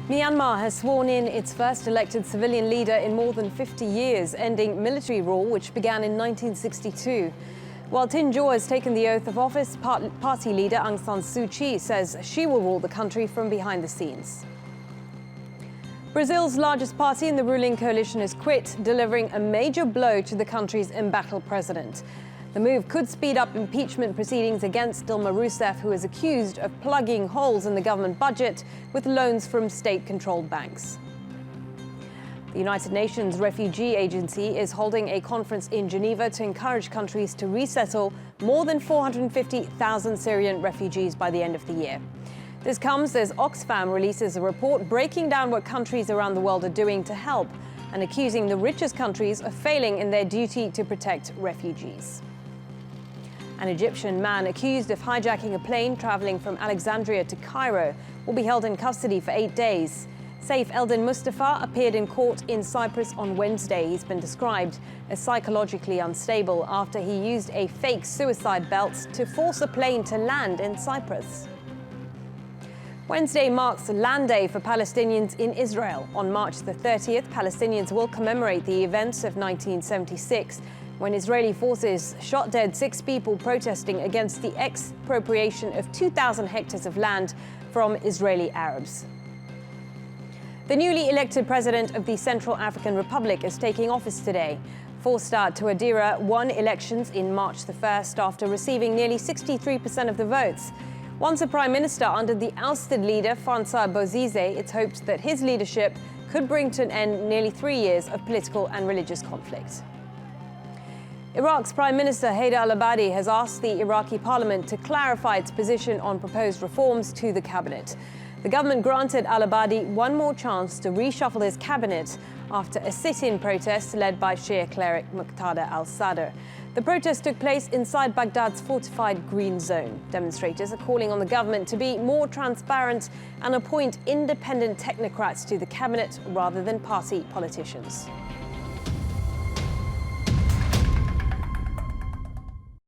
Myanmar has sworn in its first elected civilian leader in more than 50 years, ending military rule which began in 1962. While Tin Joor has taken the oath of office, party leader Aung San Suu Kyi says she will rule the country from behind the scenes. Brazil's largest party in the ruling coalition has quit, delivering a major blow to the country's embattled president. The move could speed up impeachment proceedings against Dilma Rousseff, who is accused of plugging holes in the government budget with loans from state-controlled banks. The United Nations Refugee Agency is holding a conference in Geneva to encourage countries to resettle more than 450,000 Syrian refugees by the end of the year. This comes as Oxfam releases a report breaking down what countries around the world are doing to help and accusing the richest countries of failing in their duty to protect refugees. An Egyptian man accused of hijacking a plane traveling from Alexandria to Cairo will be held in custody for 8 days. Saif Eldin Mustafa appeared in court in Cyprus on Wednesday. He's been described as psychologically unstable after he used a fake suicide belt to force a plane to land in Cyprus. Wednesday marks Land Day for Palestinians in Israel. On March the 30th, Palestinians will commemorate the events of 1976, when Israeli forces shot dead 6 people protesting against the expropriation of 2,000 hectares of land from Israeli Arabs. The newly elected president of the Central African Republic is taking office today. Faustin Touadéra won elections in March the 1st after receiving nearly 63% of the votes. Once a prime minister under the ousted leader Francois Bozizé, it's hoped that his leadership could bring to an end nearly 3 years of political and religious conflict. Iraq's Prime Minister Haider al-Abadi has asked the Iraqi parliament to clarify its position on proposed reforms to the cabinet. The government granted al-Abadi one more chance to reshuffle his cabinet after a sit-in protest led by Shia cleric Muqtada al-Sadr. The protest took place inside Baghdad's fortified Green Zone. Demonstrators are calling on the government to be more transparent and appoint independent technocrats to the cabinet rather than party politicians.